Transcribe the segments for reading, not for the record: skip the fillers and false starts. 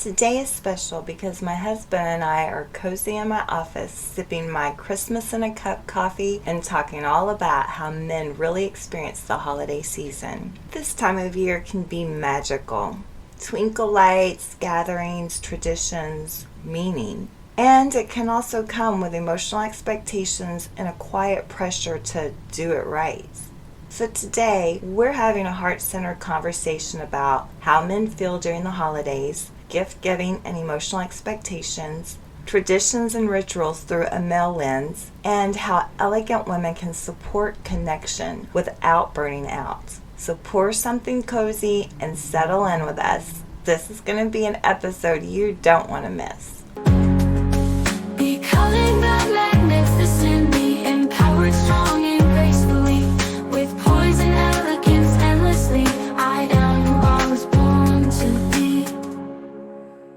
Today is special because my husband and I are cozy in my office, sipping my Christmas in a cup coffee and talking all about how men really experience the holiday season. This time of year can be magical. Twinkle lights, gatherings, traditions, meaning. And it can also come with emotional expectations and a quiet pressure to do it right. So today, we're having a heart-centered conversation about how men feel during the holidays, gift giving and emotional expectations, traditions and rituals through a male lens, and how elegant women can support connection without burning out. So pour something cozy and settle in with us. This is going to be an episode you don't want to miss. Becoming the magnificent, be empowered, strong and gracefully, with poise and elegance endlessly. I am who I was born to be.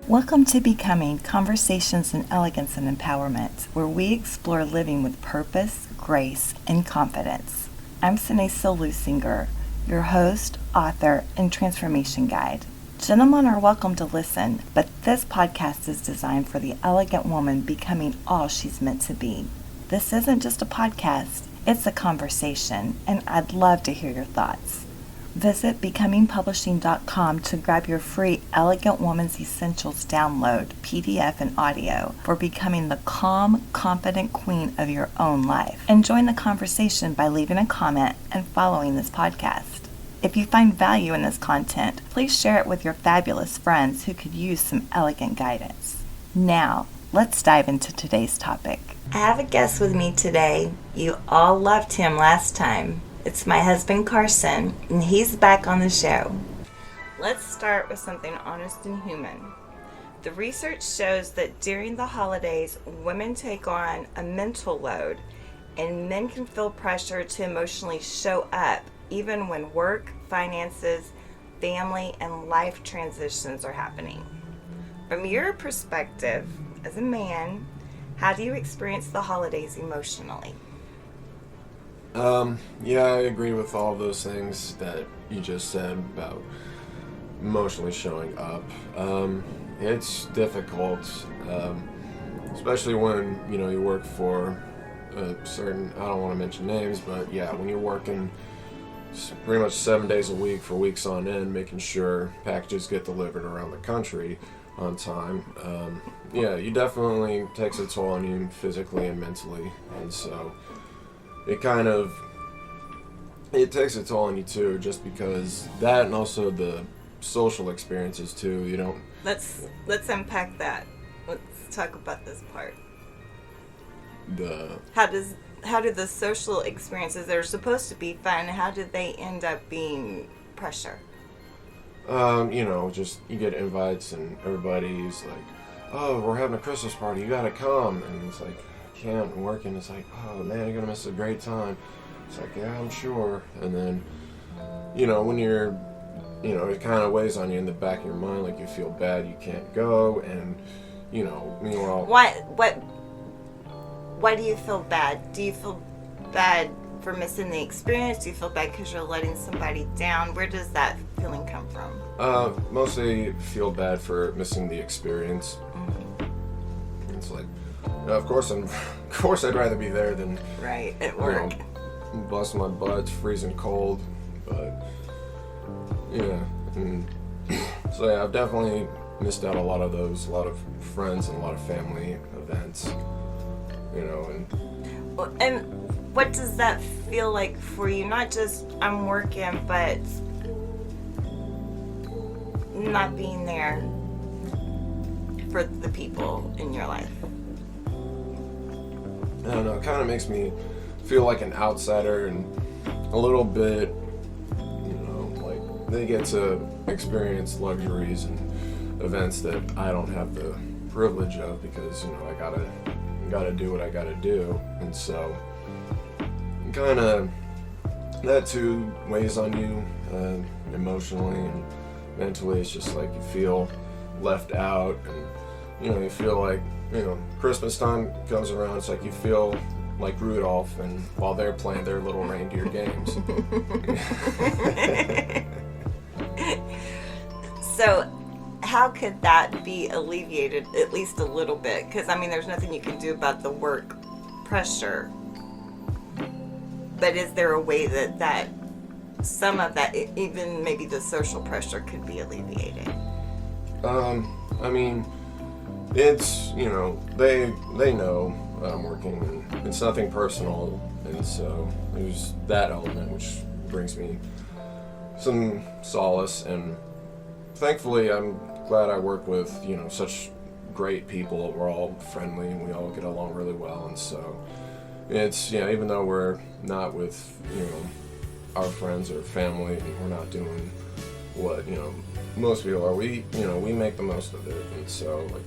Welcome to Becoming Conversations in Elegance and Empowerment, where we explore living with purpose, grace, and confidence. I'm Sanity Lusinger, your host, author, and transformation guide. Gentlemen are welcome to listen, but this podcast is designed for the elegant woman becoming all she's meant to be. This isn't just a podcast, it's a conversation, and I'd love to hear your thoughts. Visit becomingpublishing.com to grab your free Elegant Woman's Essentials download, PDF and audio, for becoming the calm, confident queen of your own life. And join the conversation by leaving a comment and following this podcast. If you find value in this content, please share it with your fabulous friends who could use some elegant guidance. Now, let's dive into today's topic. I have a guest with me today. You all loved him last time. It's my husband Carson, and he's back on the show. Let's start with something honest and human. The research shows that during the holidays, women take on a mental load, and men can feel pressure to emotionally show up even when work, finances, family, and life transitions are happening. From your perspective as a man, how do you experience the holidays emotionally? Yeah, I agree with all those things that you just said about emotionally showing up. It's difficult, especially when, you work for a certain, I don't want to mention names, but yeah, when you're working pretty much 7 days a week for weeks on end, making sure packages get delivered around the country on time, yeah, you definitely takes a toll on you physically and mentally, and so it takes a toll on you too, just because that, and also the social experiences too. You don't. Let's unpack that. Let's talk about this part. How do the social experiences that are supposed to be fun, how do they end up being pressure? Just you get invites and everybody's like, "Oh, we're having a Christmas party. You gotta come," and it's like, "Can't, I'm working." It's like, "Oh man, you're gonna miss a great time." It's like, "Yeah, I'm sure." And then, when you're, it kind of weighs on you in the back of your mind, like you feel bad you can't go, and, meanwhile... Why do you feel bad? Do you feel bad for missing the experience? Do you feel bad because you're letting somebody down? Where does that feeling come from? Mostly feel bad for missing the experience. Mm-hmm. It's like, of course I'd rather be there than... Right, at work. Bust my butt, it's freezing cold, but yeah, so yeah, I've definitely missed out a lot of friends and a lot of family events, and what does that feel like for you? Not just I'm working, but not being there for the people in your life. I don't know, it kind of makes me feel like an outsider, and a little bit, like they get to experience luxuries and events that I don't have the privilege of because, I gotta do what I gotta do, and so kind of that too weighs on you emotionally and mentally. It's just like you feel left out, and you feel like Christmas time comes around, it's like you feel like Rudolph, and while they're playing their little reindeer games. So how could that be alleviated at least a little bit? Because, I mean, there's nothing you can do about the work pressure. But is there a way that some of that, even maybe the social pressure, could be alleviated? I mean, it's, you know, they know I'm working, and it's nothing personal, and so there's that element which brings me some solace, and thankfully I'm glad I work with, you know, such great people. We're all friendly and we all get along really well, and so it's, you know, even though we're not with, you know, our friends or family, and we're not doing what, you know, most people are, we, you know, we make the most of it, and so, like,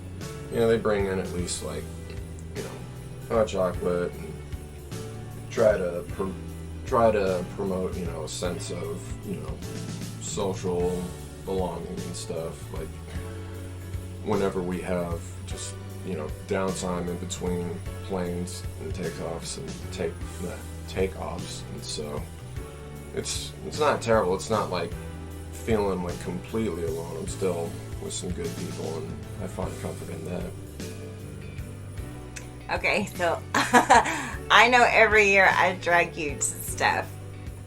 you know, they bring in at least, like, you know, hot chocolate, and try to promote, you know, a sense of, you know, social belonging and stuff, like, whenever we have just, you know, downtime in between planes and takeoffs, and so it's not terrible. It's not like feeling like completely alone. I'm still with some good people, and I find comfort in that. Okay, so I know every year I drag you to stuff,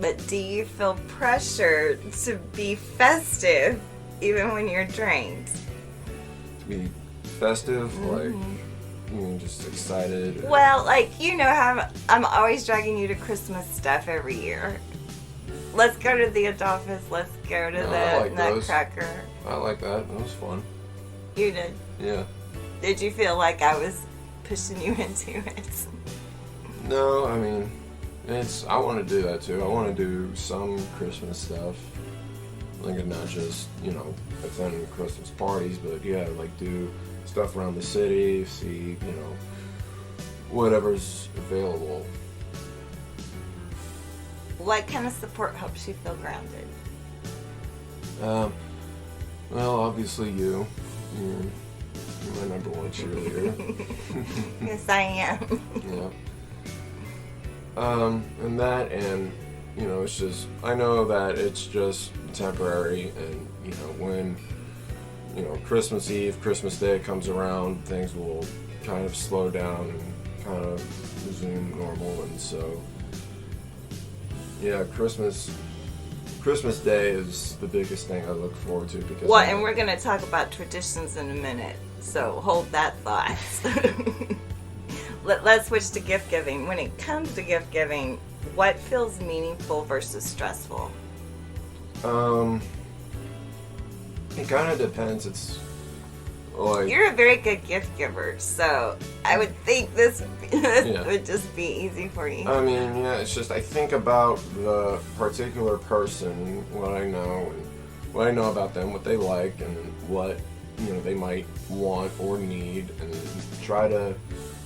but do you feel pressure to be festive even when you're drained? To be festive, like, you mean just excited? Well, like, you know how I'm always dragging you to Christmas stuff every year. Let's go to the Adolphus. Let's go to the Nutcracker. I like that. That was fun. You did? Yeah. Did you feel like I was pushing you into it? No, I mean, I want to do that too. I want to do some Christmas stuff. Like, not just, you know, attend Christmas parties, but yeah, like, do stuff around the city, see, you know, whatever's available. What kind of support helps you feel grounded? Well, obviously you're my number one cheerleader. Yes, I am. Yeah. And that, and, you know, it's just, I know that it's just temporary, and, you know, when, you know, Christmas Eve, Christmas Day comes around, things will kind of slow down and kind of resume normal, and so, yeah, Christmas Day is the biggest thing I look forward to, because and we're going to talk about traditions in a minute, so hold that thought. Let's switch to gift giving. When it comes to gift giving, what feels meaningful versus stressful? It kind of depends. It's like, you're a very good gift giver, so I would think this Yeah. would just be easy for you. I mean, yeah, it's just, I think about the particular person, what I know about them, what they like, and what, you know, they might want or need, and try to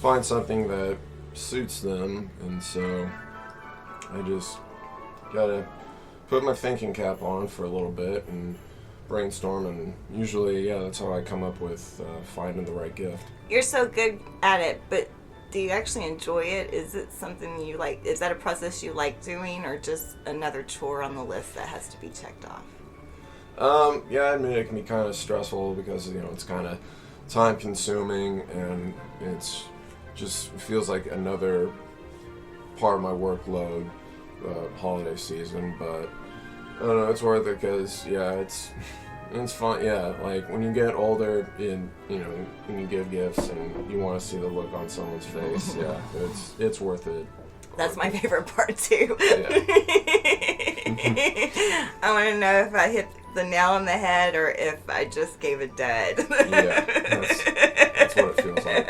find something that suits them. And so I just gotta put my thinking cap on for a little bit and brainstorm, and usually, yeah, that's how I come up with finding the right gift. You're so good at it, but do you actually enjoy it? Is it something you like? Is that a process you like doing, or just another chore on the list that has to be checked off? Yeah, I admit it can be kind of stressful, because, you know, it's kind of time consuming, and it's just feels like another part of my workload, holiday season, but I don't know, it's worth it, because, yeah, it's fun. Yeah, like, when you get older, and, you know, when you give gifts and you want to see the look on someone's face, yeah, it's worth it. That's my favorite part too. Yeah. I want to know if I hit the nail on the head or if I just gave a dud. Yeah, that's what it feels like.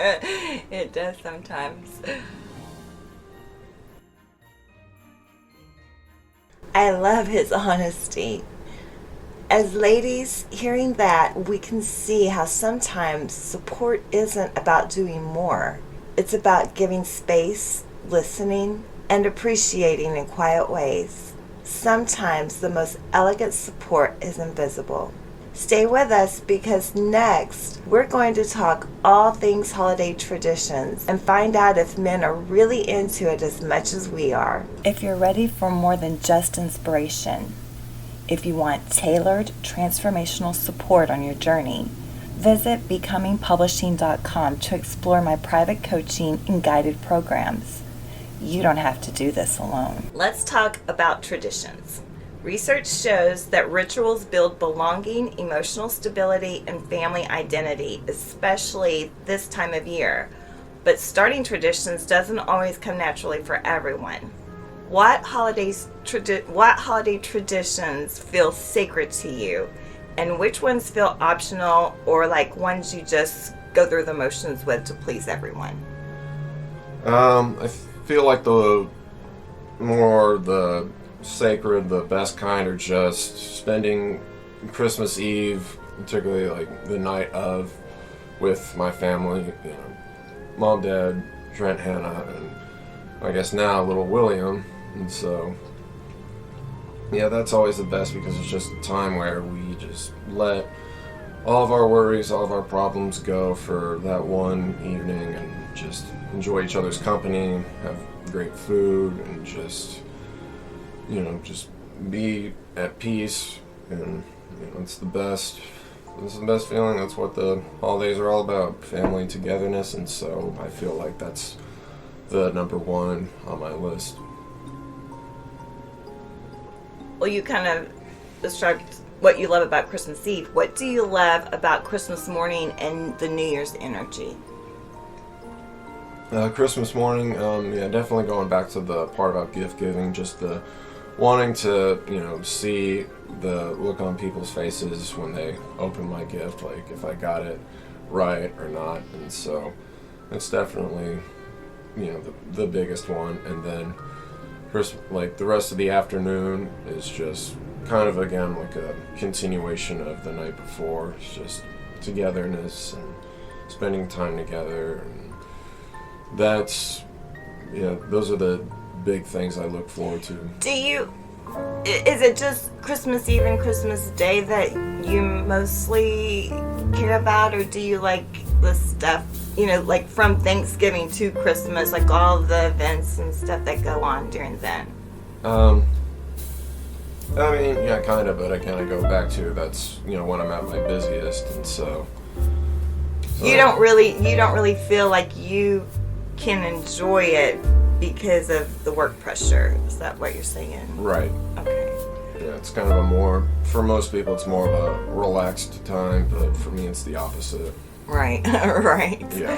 It does sometimes. I love his honesty. As ladies, hearing that, we can see how sometimes support isn't about doing more. It's about giving space, listening, and appreciating in quiet ways. Sometimes the most elegant support is invisible. Stay with us, because next we're going to talk all things holiday traditions and find out if men are really into it as much as we are. If you're ready for more than just inspiration, If you want tailored transformational support on your journey, visit becomingpublishing.com to explore my private coaching and guided programs. You don't have to do this alone. Let's talk about traditions. Research shows that rituals build belonging, emotional stability, and family identity, especially this time of year. But starting traditions doesn't always come naturally for everyone. What holiday traditions feel sacred to you, and which ones feel optional or like ones you just go through the motions with to please everyone? I feel like the sacred, the best kind are just spending Christmas Eve, particularly like the night of, with my family, mom, dad, Trent, Hannah, and I guess now little William. And so, yeah, that's always the best because it's just a time where we just let all of our worries, all of our problems go for that one evening and just enjoy each other's company, have great food, and just be at peace. And it's the best. It's the best feeling. That's what the holidays are all about, family togetherness. And so I feel like that's the number one on my list. Well, you kind of described what you love about Christmas Eve. What do you love about Christmas morning and the New Year's energy? Christmas morning, definitely going back to the part about gift giving, just the wanting to, see the look on people's faces when they open my gift, like if I got it right or not. And so it's definitely, the biggest one. And then the rest of the afternoon is just kind of, again, like a continuation of the night before. It's just togetherness and spending time together. And those are the big things I look forward to. Is it just Christmas Eve and Christmas Day that you mostly care about, or do you like the stuff, like from Thanksgiving to Christmas, like all the events and stuff that go on during then? Kind of, but I kind of go back to that's, when I'm at my busiest, and so you don't really feel like you can enjoy it because of the work pressure. Is that what you're saying? Right. Okay. Yeah, it's kind of for most people it's more of a relaxed time, but for me it's the opposite. Right. Right. Yeah.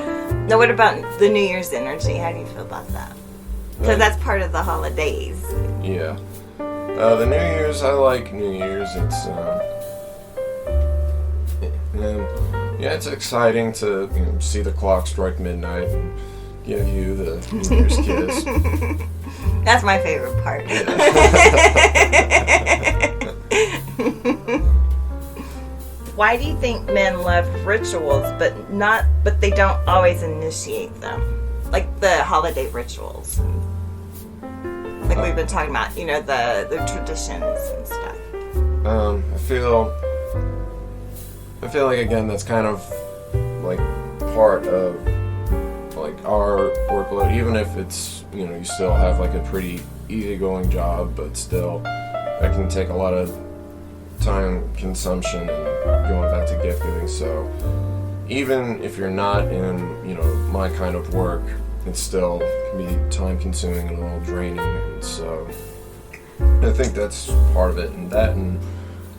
Now what about the New Year's energy? How do you feel about that? Because that's part of the holidays. Yeah. The New Year's, I like New Year's. It's it's exciting to see the clock strike midnight and give you the New Year's kiss. That's my favorite part. Yeah. Why do you think men love rituals but they don't always initiate them? Like the holiday rituals. Like we've been talking about, the traditions and stuff. I feel like, again, that's kind of like part of like our workload, even if it's, you still have like a pretty easygoing job, but still that can take a lot of time consumption and going back to gift giving. So even if you're not in, my kind of work, it still can be time consuming and a little draining. And so I think that's part of it. And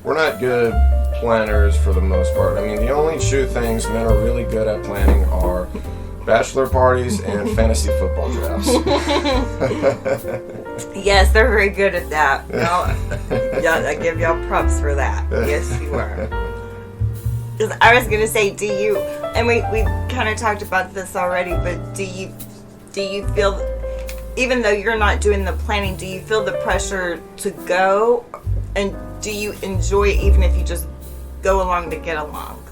we're not good planners for the most part. I mean, the only true things men are really good at planning are bachelor parties and fantasy football drafts. Yes, they're very good at that. Yeah, I give y'all props for that. Yes, you are. I was going to say, do you, and we kind of talked about this already, but do you feel, even though you're not doing the planning, do you feel the pressure to go, and do you enjoy it even if you just go along to get along?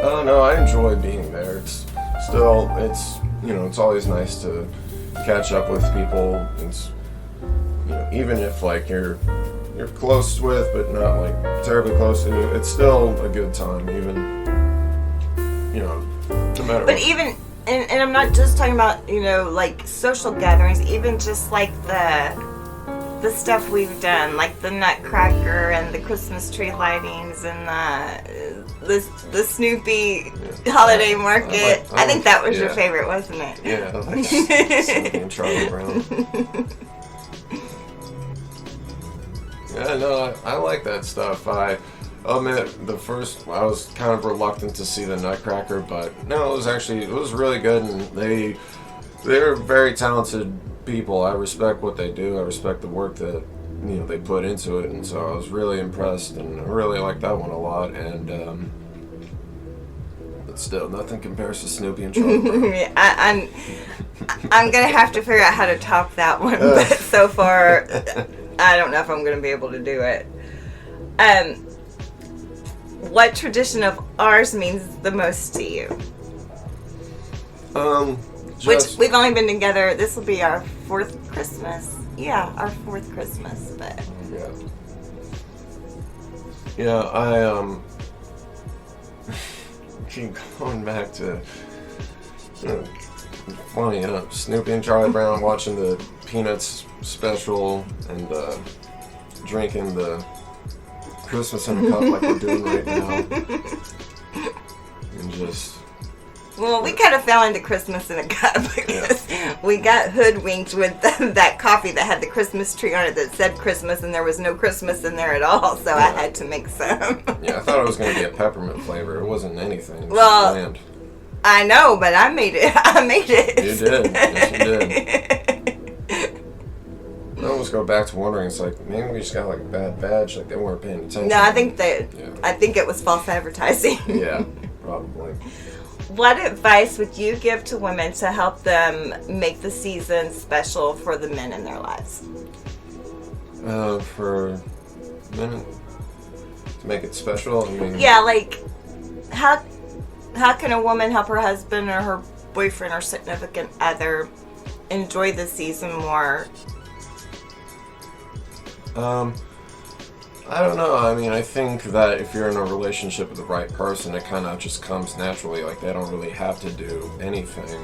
Oh no, I enjoy being there. It's always nice to catch up with people. It's, even if like you're close with, but not like terribly close to, it's still a good time, even, no matter what. But even, and I'm not just talking about, like social gatherings, even just like the the stuff we've done, like the Nutcracker and the Christmas tree lightings and the Snoopy holiday market. I think that was your favorite, wasn't it? Yeah, I like Snoopy and Charlie Brown. Yeah, no, I like that stuff. I admit, I was kind of reluctant to see the Nutcracker, but no, it was really good, and they're very talented people. I respect what they do. I respect the work that they put into it, and so I was really impressed, and I really liked that one a lot. And but still, nothing compares to Snoopy and Charlie Brown. I'm gonna have to figure out how to top that one, but so far, I don't know if I'm gonna be able to do it. What tradition of ours means the most to you? Which we've only been together. This will be our 4th Christmas. Yeah, our 4th Christmas. But I keep going back to funny, Snoopy and Charlie Brown, watching the Peanuts special and drinking the Christmas in a cup like we're doing right now, and just. Well, we kind of fell into Christmas in a cup because we got hoodwinked with that coffee that had the Christmas tree on it that said Christmas, and there was no Christmas in there at all, so I had to make some. Yeah, I thought it was going to be a peppermint flavor. It wasn't anything. It was well, bland. I know, but I made it. You did. Yes, you did. I almost go back to wondering, it's like, maybe we just got like a bad badge, like they weren't paying attention. No, I think it was false advertising. Yeah, probably. What advice would you give to women to help them make the season special for the men in their lives? For men to make it special, I mean. Yeah, like how can a woman help her husband or her boyfriend or significant other enjoy the season more? I don't know. I mean, I think that if you're in a relationship with the right person, it kind of just comes naturally. Like, they don't really have to do anything.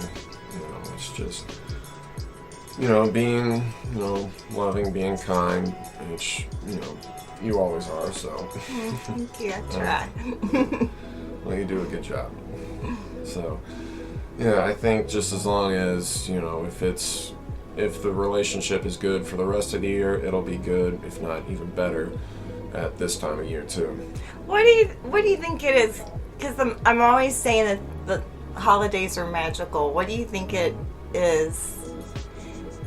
It's just, being, loving, being kind, which, you always are, so. Thank you. I try. Well, you do a good job. So, I think just as long as, if the relationship is good for the rest of the year, it'll be good, if not even better, at this time of year too. What do you think it is? Because I'm always saying that the holidays are magical. What do you think it is?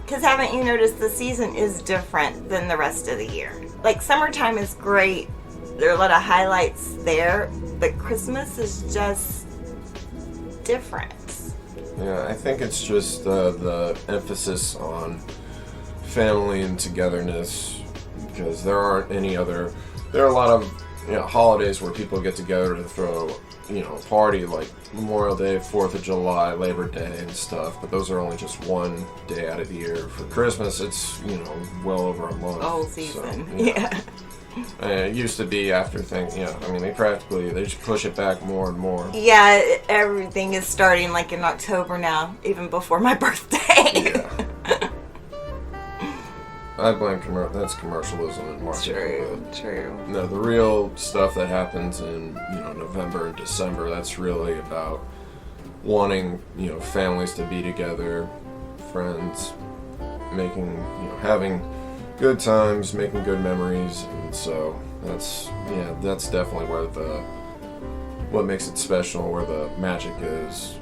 Because haven't you noticed the season is different than the rest of the year? Like, summertime is great. There are a lot of highlights there, but Christmas is just different. Yeah, I think it's just the emphasis on family and togetherness, because there are a lot of holidays where people get together to throw a party, like Memorial Day, 4th of July, Labor Day and stuff, but those are only just one day out of the year. For Christmas, it's well over a month. The whole season. So, it used to be after they just push it back more and more. Yeah, everything is starting like in October now, even before my birthday. Yeah. I blame that's commercialism and marketing. True. No, the real stuff that happens in November and December, that's really about wanting families to be together, friends, making having good times, making good memories, and so that's definitely where what makes it special, where the magic is.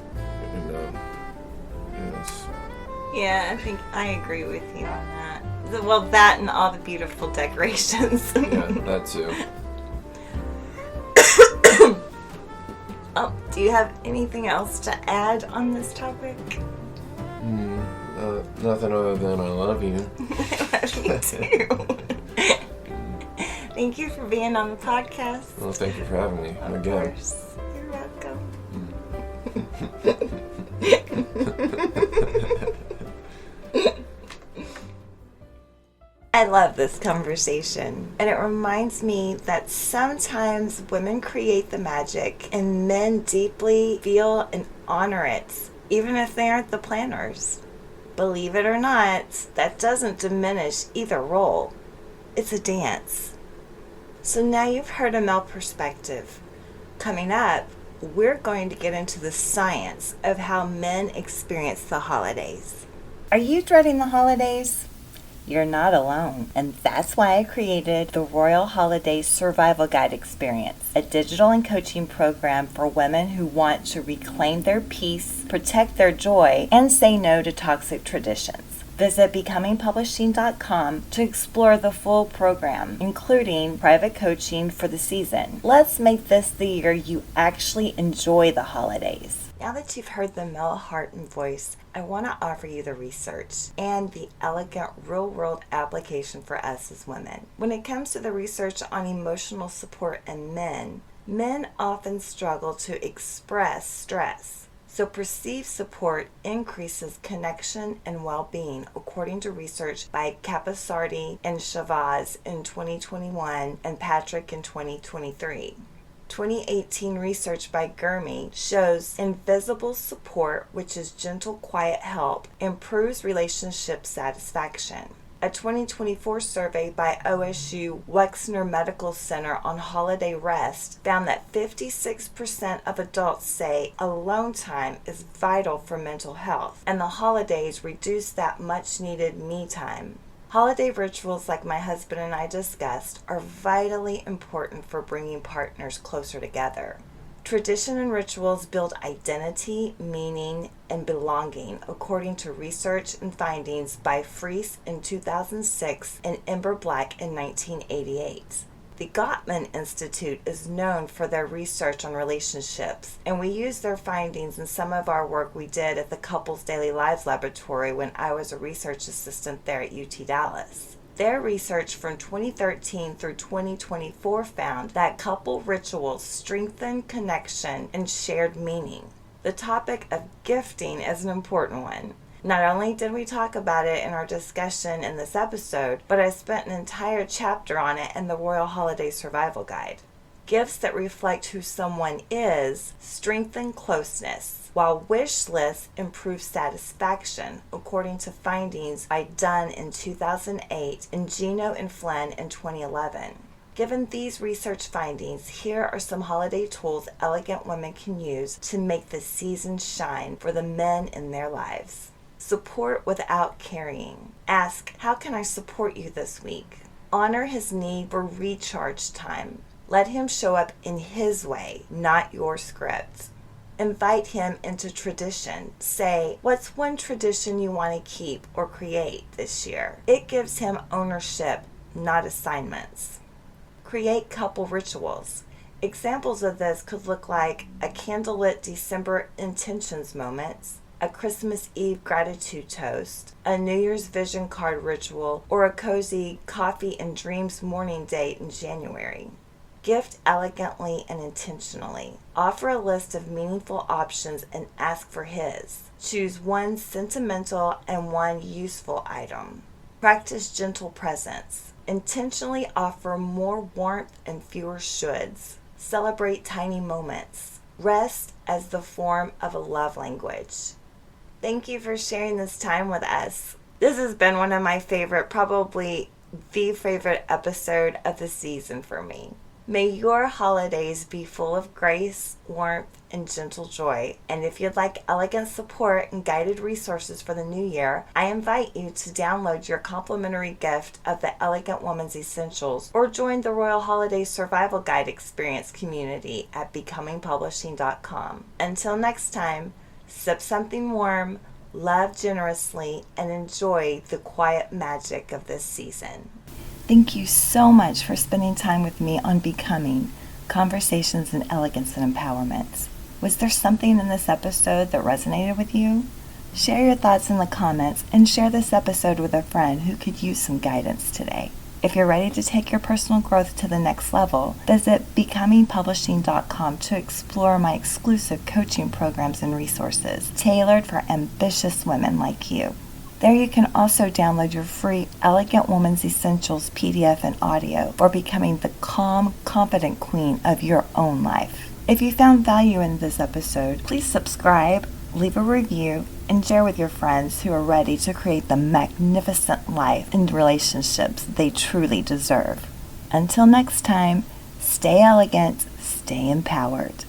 Yeah, I think I agree with you on that. Well, that and all the beautiful decorations. Yeah, that too. Oh, do you have anything else to add on this topic? Nothing other than I love you. I love you too. Thank you for being on the podcast. Well, thank you for having me again. Of course. You're welcome. I love this conversation, and it reminds me that sometimes women create the magic and men deeply feel and honor it, even if they aren't the planners. Believe it or not, that doesn't diminish either role. It's a dance. So now you've heard a male perspective. Coming up, we're going to get into the science of how men experience the holidays. Are you dreading the holidays? You're not alone, and that's why I created the Royal Holidays Survival Guide Experience, a digital and coaching program for women who want to reclaim their peace, protect their joy, and say no to toxic traditions. Visit becomingpublishing.com to explore the full program, including private coaching for the season. Let's make this the year you actually enjoy the holidays. Now that you've heard the male heart and voice, I want to offer you the research and the elegant real-world application for us as women. When it comes to the research on emotional support in men often struggle to express stress. So perceived support increases connection and well-being, according to research by Capasardi and Chavaz in 2021 and Patrick in 2023. 2018 research by Gurmy shows invisible support, which is gentle, quiet help, improves relationship satisfaction. A 2024 survey by OSU Wexner Medical Center on holiday rest found that 56% of adults say alone time is vital for mental health, and the holidays reduce that much needed me time. Holiday rituals like my husband and I discussed are vitally important for bringing partners closer together. Tradition and rituals build identity, meaning, and belonging, according to research and findings by Freese in 2006 and Ember Black in 1988. The Gottman Institute is known for their research on relationships, and we used their findings in some of our work we did at the Couples Daily Lives Laboratory when I was a research assistant there at UT Dallas. Their research from 2013 through 2024 found that couple rituals strengthen connection and shared meaning. The topic of gifting is an important one. Not only did we talk about it in our discussion in this episode, but I spent an entire chapter on it in the Royal Holiday Survival Guide. Gifts that reflect who someone is strengthen closeness, while wish lists improve satisfaction, according to findings by Dunn in 2008 and Gino and Flynn in 2011. Given these research findings, here are some holiday tools elegant women can use to make the season shine for the men in their lives. Support without carrying. Ask, how can I support you this week? Honor his need for recharge time. Let him show up in his way, not your script. Invite him into tradition. Say, what's one tradition you want to keep or create this year? It gives him ownership, not assignments. Create couple rituals. Examples of this could look like a candlelit December intentions moments, a Christmas Eve gratitude toast, a New Year's vision card ritual, or a cozy coffee and dreams morning date in January. Gift elegantly and intentionally. Offer a list of meaningful options and ask for his. Choose one sentimental and one useful item. Practice gentle presence. Intentionally offer more warmth and fewer shoulds. Celebrate tiny moments. Rest as the form of a love language. Thank you for sharing this time with us. This has been one of my favorite, probably the favorite episode of the season for me. May your holidays be full of grace, warmth, and gentle joy. And if you'd like elegant support and guided resources for the new year, I invite you to download your complimentary gift of the Elegant Woman's Essentials or join the Royal Holiday Survival Guide Experience community at becomingpublishing.com. Until next time, sip something warm, love generously, and enjoy the quiet magic of this season. Thank you so much for spending time with me on Becoming, Conversations in Elegance and Empowerment. Was there something in this episode that resonated with you? Share your thoughts in the comments and share this episode with a friend who could use some guidance today. If you're ready to take your personal growth to the next level, visit becomingpublishing.com to explore my exclusive coaching programs and resources tailored for ambitious women like you. There you can also download your free Elegant Woman's Essentials PDF and audio for becoming the calm, confident queen of your own life. If you found value in this episode, please subscribe, leave a review, and share with your friends who are ready to create the magnificent life and relationships they truly deserve. Until next time, stay elegant, stay empowered.